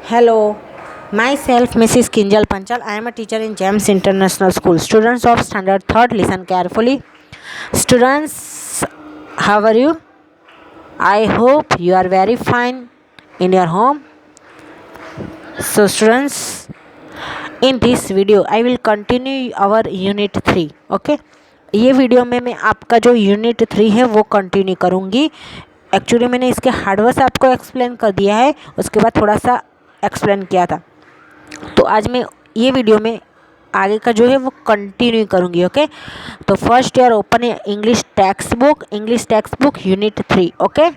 Hello, myself Mrs. Kinjal Panchal. I am a teacher in GEMS International School. Students of Standard 3rd, listen carefully. Students, how are you? I hope you are very fine in your home. So, students, in this video, I will continue our Unit 3. Okay? ये video में मैं आपका जो unit 3 है वो continue करूँगी. Actually मैंने इसके हार्डवर्क आपको एक्सप्लेन कर दिया है, उसके बाद थोड़ा सा एक्सप्लेन किया था. तो आज मैं ये वीडियो में आगे का जो है वो कंटिन्यू करूँगी. ओके, तो first year open English text book unit 3. Okay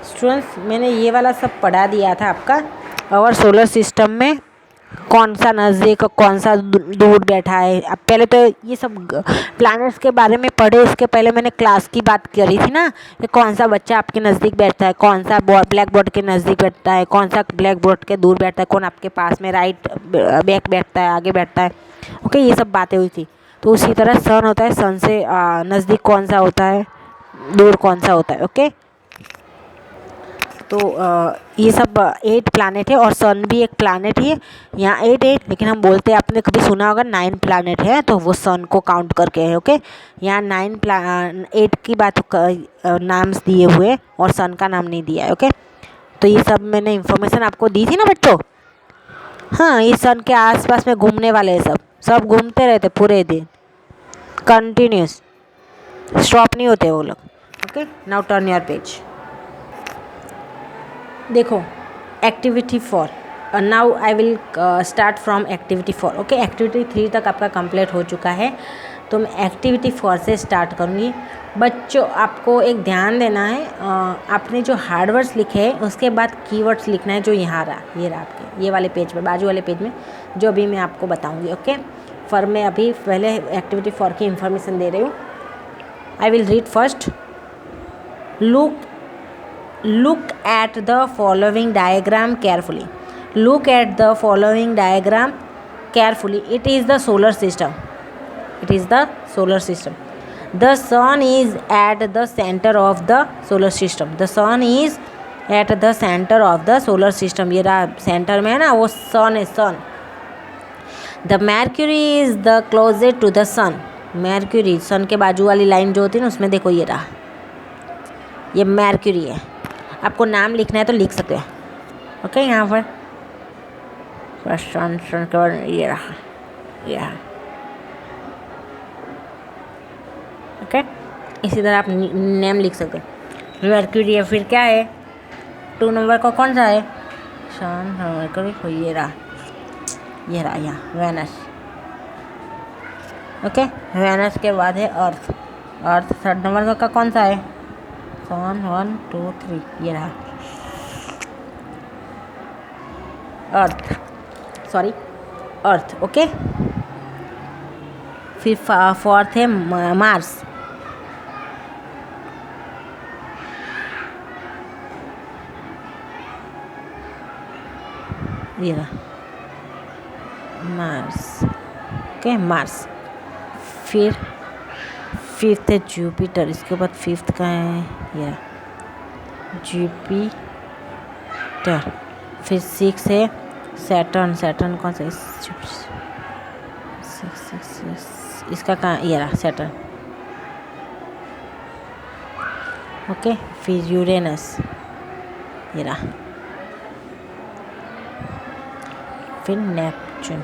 students, मैंने ये वाला सब पढ़ा दिया था आपका. और सोलर सिस्टम में कौन सा नज़दीक कौन सा दूर बैठा है. अब पहले तो ये सब प्लैनेट्स के बारे में पढ़े. इसके पहले मैंने क्लास की बात करी थी ना कि कौन सा बच्चा आपके नज़दीक बैठता है, कौन सा ब्लैक बोर्ड के नज़दीक बैठता है, कौन सा ब्लैक बोर्ड के दूर बैठता है, कौन आपके पास में राइट बैक बैठता है, आगे बैठता है. ओके, ये सब बातें हुई थी. तो उसी तरह सन होता है, सन से नज़दीक कौन सा होता है, दूर कौन सा होता है. ओके, तो ये सब 8 प्लानट है और सन भी एक प्लानट ही है. यहाँ 8 लेकिन हम बोलते हैं, आपने कभी सुना होगा 9 प्लानट है, तो वो सन को काउंट करके है. ओके, यहाँ 8 की बात नाम दिए हुए और सन का नाम नहीं दिया है. ओके, तो ये सब मैंने इन्फॉर्मेशन आपको दी थी ना बच्चों. हाँ, ये सन के आसपास में घूमने वाले हैं. सब घूमते रहते पूरे दिन, कंटिन्यूस, स्टॉप नहीं होते वो लोग. Okay, now turn your page. देखो, activity 4. Now I will start from activity 4. Okay, activity 3 तक आपका कंप्लीट हो चुका है, तो मैं एक्टिविटी 4 से स्टार्ट करूँगी. बच्चों, आपको एक ध्यान देना है. आपने जो हार्डवर्ड्स लिखे हैं उसके बाद कीवर्ड्स लिखना है, जो यहाँ रहा, ये रहा आपके ये वाले पेज पे, बाजू वाले पेज में, जो अभी मैं आपको बताऊँगी. ओके, पर मैं अभी पहले एक्टिविटी 4 की इंफॉर्मेशन दे रही हूँ. I will read first. Look at the following diagram carefully. Look at the following diagram carefully. It is the solar system. It is the solar system. The sun is at the center of the solar system. The sun is at the center of the solar system. ये रहा centre में है ना, वो sun है, sun. The Mercury is the closest to the sun. Mercury, sun के बाजू वाली लाइन जो होती है ना, उसमें देखो ये रहा, ये Mercury है. आपको नाम लिखना है तो लिख सकते हैं. ओके, यहाँ पर सन के बाद ये रहा, ये रहा. ओके, इसी तरह आप नेम लिख सकते हैं. मर्क्यूरी है, फिर क्या है, 2 नंबर का कौन सा है, सन, मर्क्यूरी, ये रहा, यहाँ वेनस. ओके, वेनस के बाद है अर्थ. अर्थ 3rd नंबर का कौन सा है, सन 1 2 3, ये रहा अर्थ, सॉरी अर्थ. ओके, फिर 4th है मार्स. ये रहा मार्स. Okay, Mars. फिर 5th है जुपिटर. इसके बाद 5th का है ये जुपिटर. फिर 6 है सैटर्न. सैटर्न कौन सा, 6 इसका कहाँ, ये रहा सैटर्न. ओके, फिर यूरेनस, ये रहा. फिर नेपच्यून.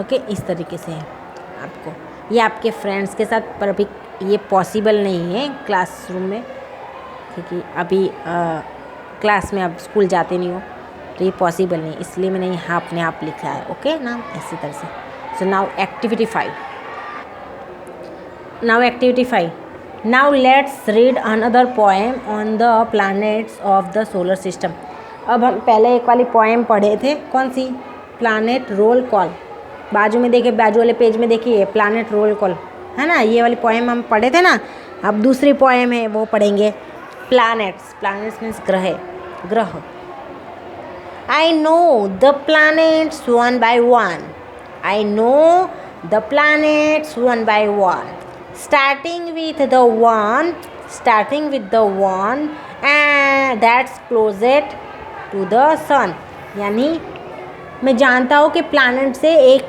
ओके, इस तरीके से है आपको. ये आपके फ्रेंड्स के साथ, पर अभी ये पॉसिबल नहीं है क्लासरूम में, क्योंकि अभी क्लास में आप स्कूल जाते नहीं हो, तो ये पॉसिबल नहीं, इसलिए मैंने यहाँ अपने आप लिखा है. ओके ना, इसी तरह से. So now activity 5. Now let's read another poem on the planets of the solar system. अब हम पहले एक वाली पोएम पढ़े थे, कौन सी, प्लैनेट रोल कॉल. बाजू में देखिए, बाजू वाले पेज में देखिए, प्लैनेट रोल कॉल है ना, ये वाली पोएम हम पढ़े थे ना. अब दूसरी पोएम है, वो पढ़ेंगे. प्लैनेट्स मीन्स ग्रह. I know the planets one by one. I know the planets one by one. Starting with the one and that's closest to the sun. यानी मैं जानता हूँ कि प्लैनेट से एक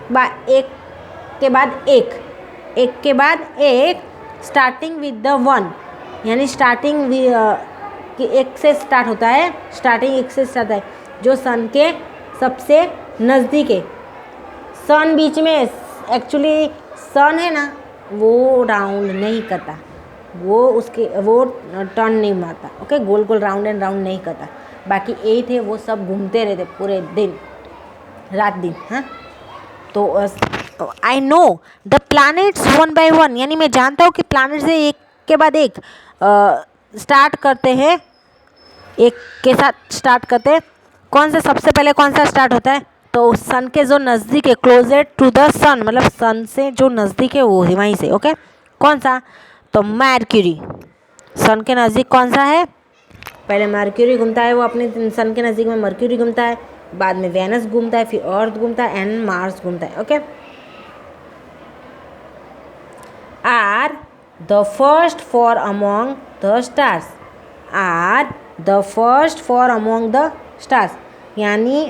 के बाद एक के बाद एक, स्टार्टिंग विद द वन, यानी स्टार्टिंग एक से स्टार्ट होता है, स्टार्टिंग एक से स्टार्ट है, जो सन के सबसे नज़दीक है। सन बीच में, एक्चुअली सन है ना, वो राउंड नहीं करता, वो टर्न नहीं मारता, okay, goal goal round and round नहीं करता। बाकी एट है वो सब घूमते रहते पूरे दिन, रात दिन। हाँ, तो I know the planets one by one, यानी मैं जानता हूँ कि प्लैनेट से एक के बाद एक स्टार्ट करते हैं, एक के साथ स्टार्ट करते हैं। कौन सा सबसे पहले कौन सा स्टार्ट होता है? तो सन के जो नज़दीक है, क्लोजेस्ट टू द सन, मतलब सन से जो नज़दीक है वो है, वहीं से। ओके, कौन सा? तो मरक्यूरी। सन के नज़दीक कौन सा है? पहले मरक्यूरी घूमता है, वो अपने सन के नज़दीक में मरक्यूरी घूमता है, बाद में वेनस घूमता है, फिर अर्थ घूमता है एंड मार्स घूमता है। Okay, are the first four among the stars, are the first four among the stars, यानी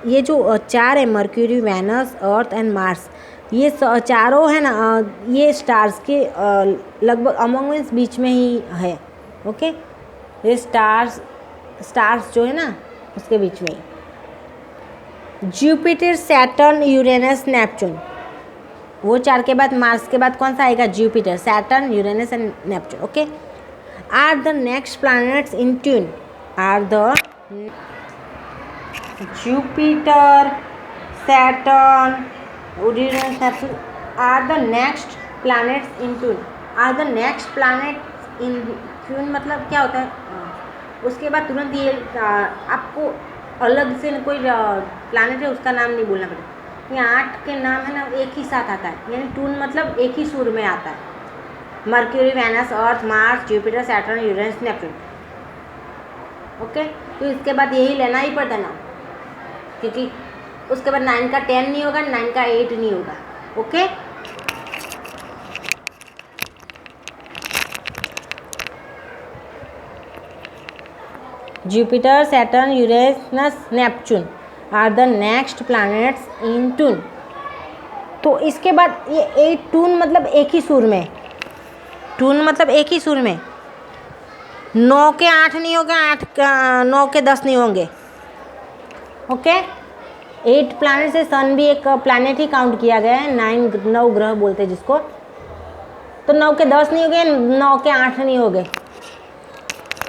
ये जो चार है, Mercury, Venus, Earth and Mars, ये चारों है ना, ये स्टार्स के लगभग अमोंग मीन्स बीच में ही है। ओके, ये स्टार्स जो है ना उसके बीच में ही। जुपिटर, सैटर्न, यूरेनस, नेपच्यून, वो चार के बाद मार्स के बाद कौन सा आएगा? Jupiter, Saturn, Uranus and Neptune. Okay, are the next planets in tune, are the Jupiter, Saturn, Uranus, Neptune are the next planets in tune, are the next planets in tune मतलब क्या होता है? उसके बाद तुरंत ये आपको अलग से कोई प्लैनेट है उसका नाम नहीं बोलना पड़ेगा। ये 8 के नाम है ना, एक ही साथ आता है, यानी ट्यून मतलब एक ही सुर में आता है। Mercury, Venus, Earth, Mars, Jupiter, Saturn, Uranus, Neptune. Okay, तो इसके बाद यही लेना ही पड़ता है ना, क्योंकि उसके बाद 9 का 10 नहीं होगा, 9 का 8 नहीं होगा। Okay, Jupiter, Saturn, Uranus, Neptune are the next planets in tune. तो इसके बाद ये 8 ट्यून मतलब एक ही सुर में, ट्यून मतलब एक ही सुर में। 9 के 8 नहीं होगा, 9 के 10 नहीं होंगे। ओके, 8 प्लैनेट से सन भी एक प्लैनेट ही काउंट किया गया है, 9 ग्रह बोलते हैं जिसको। तो 9 के 10 नहीं हो गए, 9 के 8 नहीं हो गए,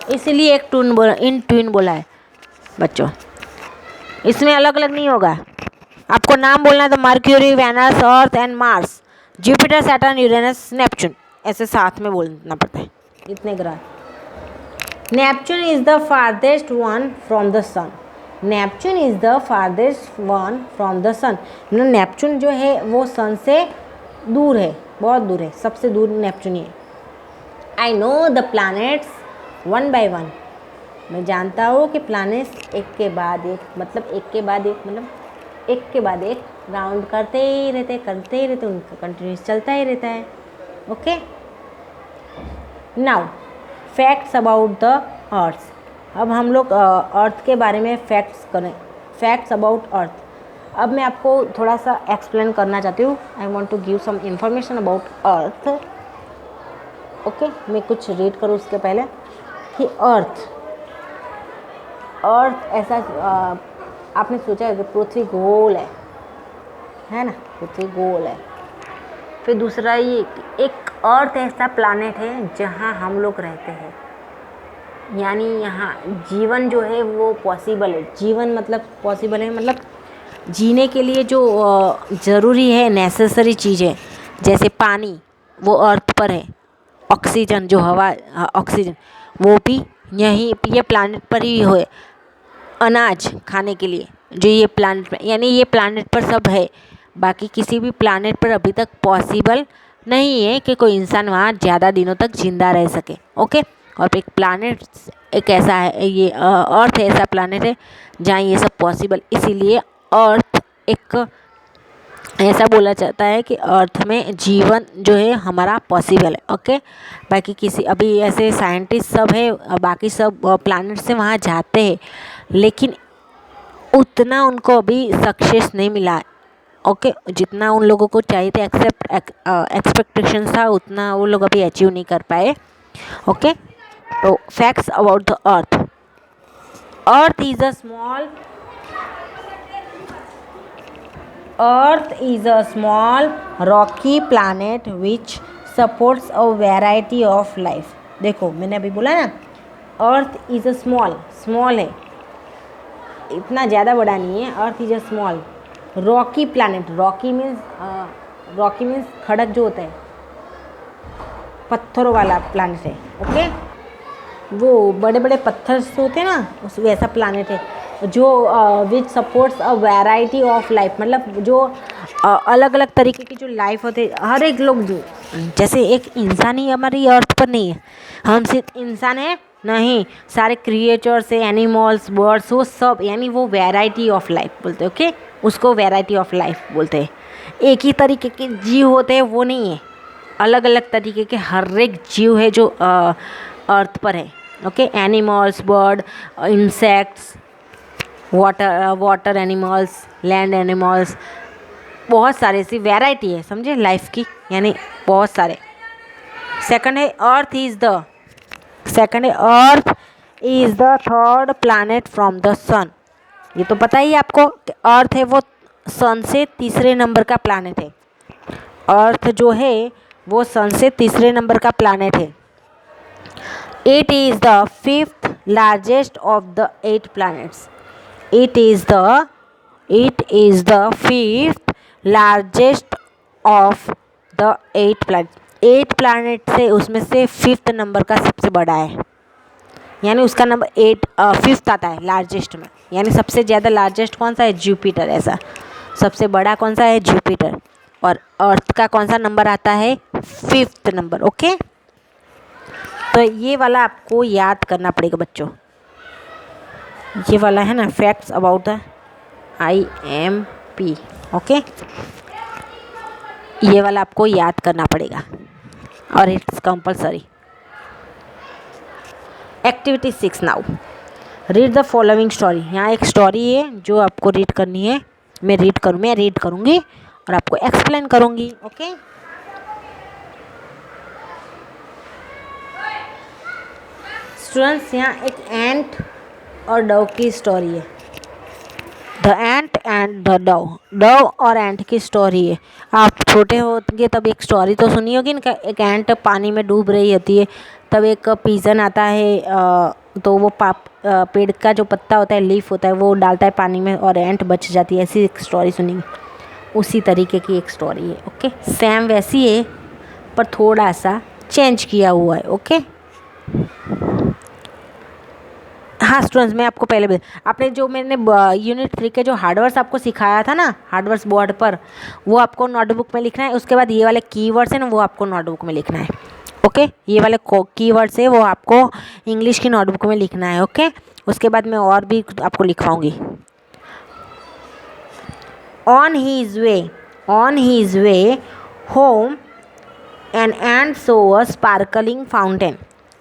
इसलिए एक ट्यून बोला है बच्चों। इसमें अलग अलग नहीं होगा, आपको नाम बोलना है तो Mercury, Venus, Earth and Mars, Jupiter, Saturn, Uranus, Neptune, ऐसे साथ में बोलना पड़ता है, इतने ग्रह। Neptune is the farthest one from the sun, Neptune is the farthest one from the sun. Neptune जो है वो सन से दूर है, बहुत दूर है, सबसे दूर नेपच्यून ही है। I know the planets one by one, मैं जानता हूँ कि प्लैनेट्स एक के बाद एक, मतलब एक के बाद एक, मतलब एक के बाद एक राउंड करते ही रहते, उनका कंटिन्यूस चलता ही रहता है। Okay, now facts about the earth. अब हम लोग अर्थ के बारे में फैक्ट्स करें, फैक्ट्स अबाउट अर्थ। अब मैं आपको थोड़ा सा एक्सप्लेन करना चाहती हूँ, I want to give some information about Earth. Okay, मैं कुछ रीड करूँ उसके पहले कि अर्थ ऐसा आपने सोचा है कि पृथ्वी गोल है ना, पृथ्वी गोल है। फिर दूसरा ये एक अर्थ ऐसा प्लैनेट है जहाँ हम लोग रहते हैं, यानी यहाँ जीवन जो है वो पॉसिबल है। जीवन मतलब पॉसिबल है, मतलब जीने के लिए जो ज़रूरी है, नेसेसरी चीज़ें, जैसे पानी वो अर्थ पर है, ऑक्सीजन जो हवा, ऑक्सीजन वो भी यहीं ये प्लैनेट पर ही है, अनाज खाने के लिए जो ये प्लैनेट पर, यानी ये प्लैनेट पर सब है। बाकी किसी भी प्लैनेट पर अभी तक पॉसिबल नहीं है कि कोई इंसान वहाँ ज़्यादा दिनों तक जिंदा रह सके। ओके, और एक प्लैनेट एक ऐसा है, ये अर्थ ऐसा प्लैनेट है जहाँ ये सब पॉसिबल, इसीलिए अर्थ एक ऐसा बोला जाता है कि अर्थ में जीवन जो है हमारा पॉसिबल है। ओके, बाकी किसी अभी ऐसे साइंटिस्ट सब है, बाकी सब प्लैनेट से वहाँ जाते हैं, लेकिन उतना उनको अभी सक्सेस नहीं मिला है। ओके, जितना उन लोगों को चाहिए थे, एक्सपेक्टेशन था, उतना वो लोग अभी अचीव नहीं कर पाए। ओके, तो facts about the earth. Earth is a small Earth is a small rocky planet which supports a variety of life। देखो मैंने अभी बोला ना, अर्थ इज़ अ स्मॉल है, इतना ज़्यादा बड़ा नहीं है। Earth is a small rocky planet. Rocky means खड़क जो होता है, पत्थरों वाला प्लैनेट है। ओके, वो बड़े बड़े पत्थर से होते हैं ना, उस वैसा प्लैनेट है जो which supports a variety of life. मतलब जो अलग अलग तरीके की जो लाइफ होते हैं, हर एक लोग जो, जैसे एक इंसान ही हमारी अर्थ पर नहीं है, हम सिर्फ इंसान है नहीं, सारे क्रिएचर्स है, एनिमल्स, बर्ड्स, वो सब, यानी वो वैरायटी ऑफ लाइफ बोलते हैं। ओके, उसको वैरायटी ऑफ लाइफ बोलते हैं। एक ही तरीके के जीव होते हैं वो नहीं है, अलग अलग तरीके के हर एक जीव है जो अर्थ पर है। Okay, animals, bird, insects, water animals, land animals, बहुत सारे ऐसी वैरायटी है, समझे, लाइफ की, यानी बहुत सारे। सेकंड है Earth is the third planet from the sun. ये तो पता ही है आपको कि अर्थ है वो सन से तीसरे नंबर का प्लैनेट है। अर्थ जो है वो सन से तीसरे नंबर का प्लैनेट है। It is the fifth largest of the 8 planets। It is the fifth largest of the 8 planets। 8 planet से उसमें से फिफ्थ नंबर का सबसे बड़ा है, यानी उसका नंबर 8 फिफ्थ आता है लार्जेस्ट में। यानी सबसे ज़्यादा लार्जेस्ट कौन सा है? जुपिटर। ऐसा सबसे बड़ा कौन सा है? जुपिटर। और अर्थ का कौन सा नंबर आता है? Fifth number. ओके, तो ये वाला आपको याद करना पड़ेगा बच्चों। ये वाला है ना, facts about the IMP। Okay, ये वाला आपको याद करना पड़ेगा और it's compulsory. Activity 6 now read the following story. यहाँ एक स्टोरी है जो आपको रीड करनी है। मैं रीड करूँगी और आपको एक्सप्लेन करूँगी। ओके, स्टूडेंट्स, यहाँ एक एंट और डव की स्टोरी है। The ant and the Dove और एंट की स्टोरी है। आप छोटे होंगे तब एक स्टोरी तो सुनी होगी ना, एक एंट पानी में डूब रही होती है, तब एक पिजन आता है, तो वो पेड़ का जो पत्ता होता है, लीफ होता है, वो डालता है पानी में और एंट बच जाती है। ऐसी एक स्टोरी सुनी, उसी तरीके की एक स्टोरी है। ओके, सेम वैसी है पर थोड़ा सा चेंज किया हुआ है। ओके, हाँ स्टूडेंट्स, मैं आपको पहले आपने जो मैंने यूनिट 3 के जो हार्डवर्ड्स आपको सिखाया था ना, हार्डवर्ड्स बोर्ड पर, वो आपको नोटबुक में लिखना है। उसके बाद ये वाले कीवर्ड्स हैं ना, वो आपको नोटबुक में लिखना है। ओके, ये वाले कीवर्ड्स है वो आपको इंग्लिश की नोटबुक में लिखना है। ओके, उसके बाद मैं और भी आपको लिखवाऊँगी। On his way home an ant saw a sparkling fountain।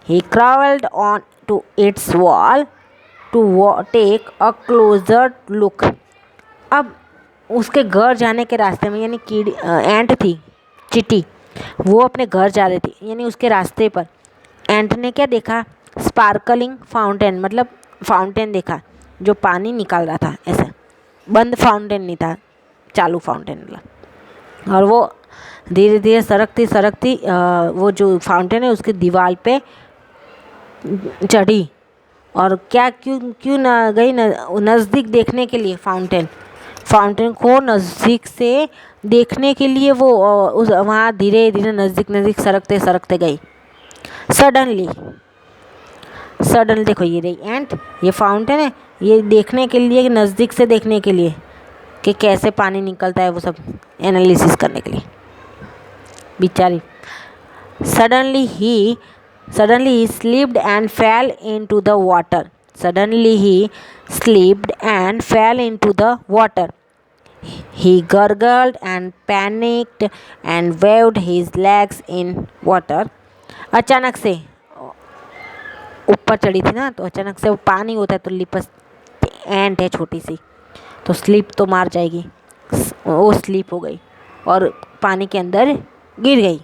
He crawled on to its wall to take a closer look। अब उसके घर जाने के रास्ते में, यानी एंट थी, चींटी, वो अपने घर जा रही थी, यानी उसके रास्ते पर एंट ने क्या देखा? स्पार्कलिंग फाउंटेन, मतलब फाउंटेन देखा जो पानी निकाल रहा था। ऐसा बंद फाउंटेन नहीं था, चालू फाउंटेन वाला। और वो धीरे धीरे सरकती वो जो फाउंटेन है उसकी दीवार पे चढ़ी, और क्यों ना गई नज़दीक देखने के लिए। फाउंटेन को नज़दीक से देखने के लिए वो वहाँ धीरे धीरे नज़दीक सरकते गई। सडनली देखो, ये रही एंट, ये फाउंटेन है, ये देखने के लिए, नज़दीक से देखने के लिए कि कैसे पानी निकलता है, वो सब एनालिसिस करने के लिए बेचारी। Suddenly he slipped and fell into the water। He gurgled and panicked and waved his legs in water. अचानक से ऊपर चढ़ी थी ना, तो अचानक से वो पानी होता है तो लिपस एंट है छोटी सी, तो स्लिप तो मार जाएगी। वो स्लिप हो गई और पानी के अंदर गिर गई।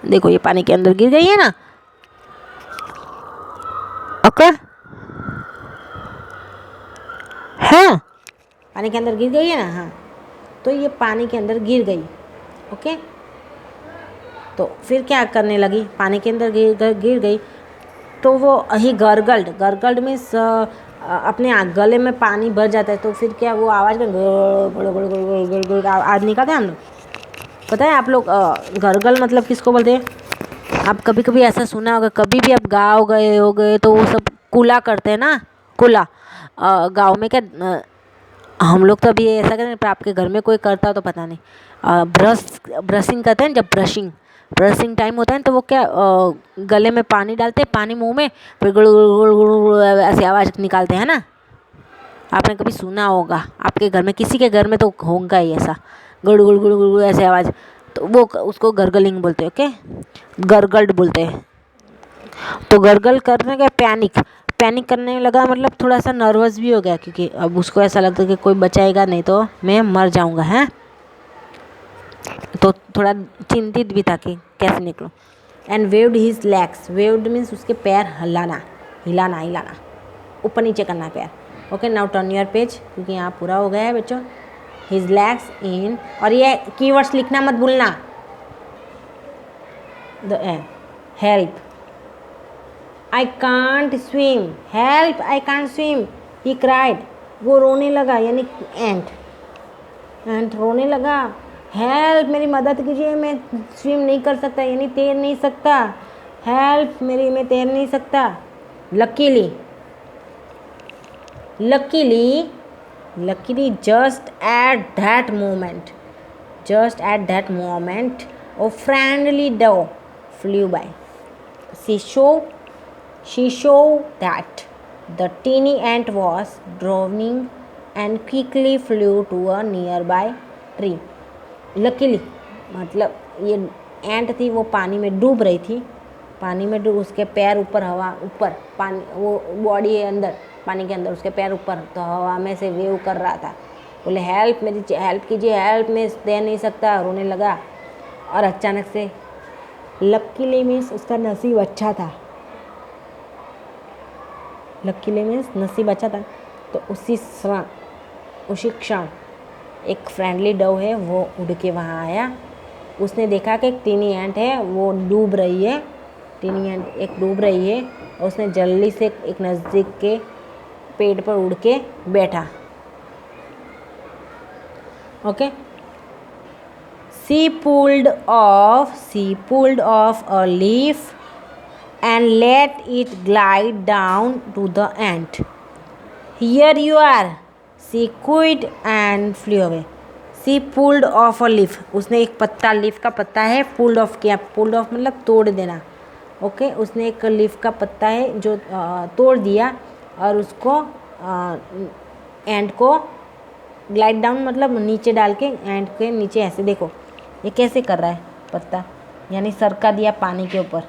देखो ये पानी के अंदर गिर गई है ना। ओके, हाँ पानी के अंदर गिर गई है ना। हाँ, तो ये पानी के अंदर गिर गई। ओके, तो फिर क्या करने लगी, पानी के अंदर गिर गई तो वो ही गरगल्ड मीन्स अपने गले में पानी भर जाता है, तो फिर क्या वो आवाज़ में आवाज़ निकालते हैं हम लोग। पता है आप लोग गरगल मतलब किसको बोलते हैं? आप कभी कभी ऐसा सुना होगा, कभी भी आप गाँव गए तो वो सब कूला करते हैं ना, कूला। गाँव में क्या हम लोग तो अभी ऐसा करें, पर आपके घर में कोई करता हो तो पता नहीं। ब्रशिंग करते हैं, जब ब्रशिंग टाइम होता है तो वो क्या गले में पानी डालते हैं, पानी मुंह में, फिर गुड़ गुड़ गुड़ गुड़ ऐसी आवाज़ निकालते हैं ना। आपने कभी सुना होगा, आपके घर में किसी के घर में तो होगा ही ऐसा, गुड़ गुड़ गुड़ गुड़ ऐसे आवाज़, तो वो उसको गरगलिंग बोलते हैं। ओके, गरगल्ड बोलते हैं। तो गरगल करने का पैनिक करने लगा, मतलब थोड़ा सा नर्वस भी हो गया, क्योंकि अब उसको ऐसा लगता है कि कोई बचाएगा नहीं तो मैं मर जाऊंगा है। तो थोड़ा चिंतित भी था कि कैसे निकलूं। And waved his legs, waved means उसके पैर हिलाना, ऊपर नीचे करना पैर। Okay, now turn your page, क्योंकि यहाँ पूरा हो गया है बच्चों। हिज लेग्स इन, और ये कीवर्ड्स लिखना मत भूलना। Help, I can't swim, help I can't swim, he cried, वो रोने लगा, यानी एंट रोने लगा। हेल्प, मेरी मदद कीजिए, मैं स्विम नहीं कर सकता, यानी तैर नहीं सकता। हेल्प, मैं तैर नहीं सकता। Luckily just at that moment a friendly dove flew by. She showed that the teeny ant was drowning and quickly flew to a nearby tree. Luckily मतलब ये एंट थी, वो पानी में डूब रही थी, उसके पैर ऊपर, हवा ऊपर, पानी, वो बॉडी है अंदर, पानी के अंदर, उसके पैर ऊपर, तो हवा में से वेव कर रहा था। बोले हेल्प, मेरी हेल्प कीजिए, हेल्प, मैं तैर नहीं सकता, रोने लगा। और अचानक से लकीली मीन्स उसका नसीब अच्छा था, तो उसी क्षण एक फ्रेंडली डव है वो उड़ के वहाँ आया। उसने देखा कि एक टीनी एंट है, वो डूब रही है, और उसने जल्दी से एक नज़दीक के पेड़ पर उड़ के बैठा। Okay, she pulled of a leaf and let it glide down to the ant. Here you are, she quit and flew away. She pulled off a leaf. उसने एक पत्ता, लीफ का पत्ता है, पुल्ड ऑफ किया, पुल्ड ऑफ मतलब तोड़ देना। ओके, उसने एक लीफ का पत्ता है जो तोड़ दिया, और उसको एंट को ग्लाइड डाउन मतलब नीचे डाल के, एंट के नीचे ऐसे, देखो ये कैसे कर रहा है पत्ता, यानी सरका दिया पानी के ऊपर।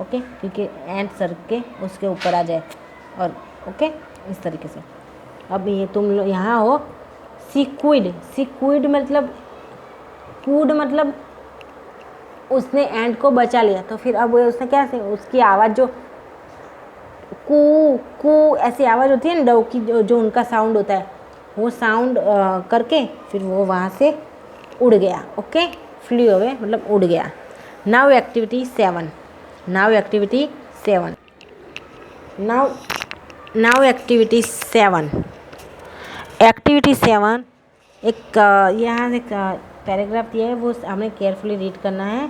ओके, क्योंकि एंट सर के उसके ऊपर आ जाए, और ओके इस तरीके से। अब ये तुम लोग यहाँ हो, सीक्विड मतलब कूड मतलब उसने एंट को बचा लिया, तो फिर अब उसने क्या से उसकी आवाज़ जो कू ऐसी आवाज़ होती है ना डव की, जो उनका साउंड होता है, वो साउंड करके फिर वो वहाँ से उड़ गया। ओके, फ्ली अवे मतलब उड़ गया। Now activity 7। Now activity 7 एक यहाँ एक पैराग्राफ दिया है, वो हमें केयरफुली रीड करना है।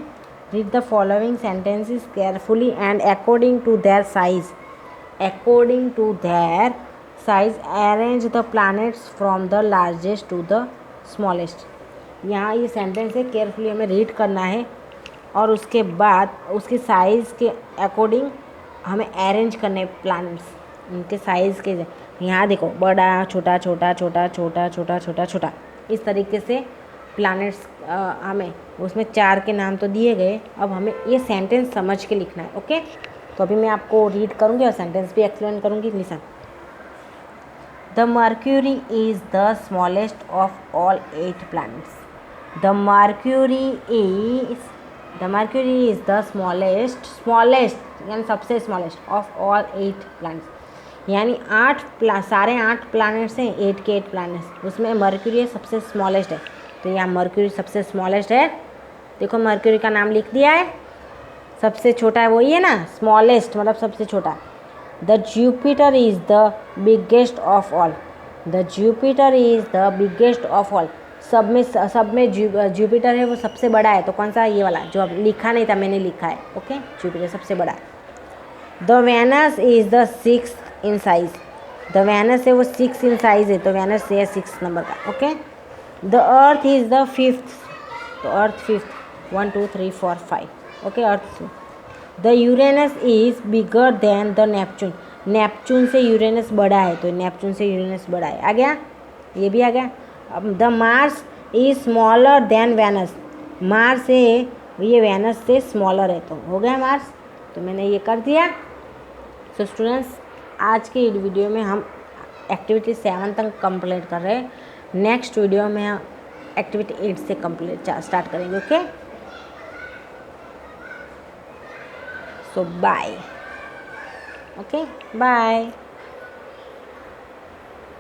Read the following sentences carefully and according to their size arrange the planets from the largest to the smallest. यहाँ ये सेंटेंस है, केयरफुली हमें रीड करना है, और उसके बाद उसके साइज़ के अकॉर्डिंग हमें अरेंज करने प्लैनेट्स, इनके साइज़ के, यहाँ देखो बड़ा छोटा छोटा छोटा छोटा छोटा छोटा छोटा, इस तरीके से प्लैनेट्स हमें उसमें 4 के नाम तो दिए गए। अब हमें ये सेंटेंस समझ के लिखना है। ओके, तो अभी मैं आपको रीड करूँगी और सेंटेंस भी एक्सप्लेन करूँगी। Listen, the mercury is the smallest of all 8 planets. The mercury is the smallest यानी सबसे स्मॉलेस्ट ऑफ ऑल 8 प्लैनेट्स, यानी सारे 8 प्लैनेट्स हैं, 8 के 8 प्लैनेट्स, उसमें मर्क्यूरी सबसे स्मॉलेस्ट है। तो यहाँ मर्क्यूरी सबसे स्मॉलेस्ट है। देखो मर्क्यूरी का नाम लिख दिया है, सबसे छोटा है वही है ना, स्मॉलेस्ट मतलब सबसे छोटा। The Jupiter is the biggest of all. The Jupiter is the biggest of all, सब में जुपिटर है वो सबसे बड़ा है। तो कौन सा, ये वाला जो अब लिखा नहीं था मैंने लिखा है। ओके, जुपिटर सबसे बड़ा है। The Venus is the 6th in size. The Venus है वो 6 इन साइज है, तो वेनस है 6 नंबर का। Okay, the earth is the 5th, तो अर्थ 5th 1 2 3 4 5। Okay, earth. The Uranus is bigger than the Neptune. Neptune से यूरेनस बड़ा है, तो नेपच्यून से यूरेनस बड़ा है। आ गया, ये भी आ गया। अब the Mars is smaller than Venus. Mars है ये वेनस से स्मॉलर है, तो हो गया मार्स। तो मैंने ये कर दिया। सो स्टूडेंट्स, आज के वीडियो में हम एक्टिविटी 7 तक कंप्लीट कर रहे हैं। नेक्स्ट वीडियो में हम एक्टिविटी 8 से कंप्लीट स्टार्ट करेंगे। Okay, so bye. Okay, bye.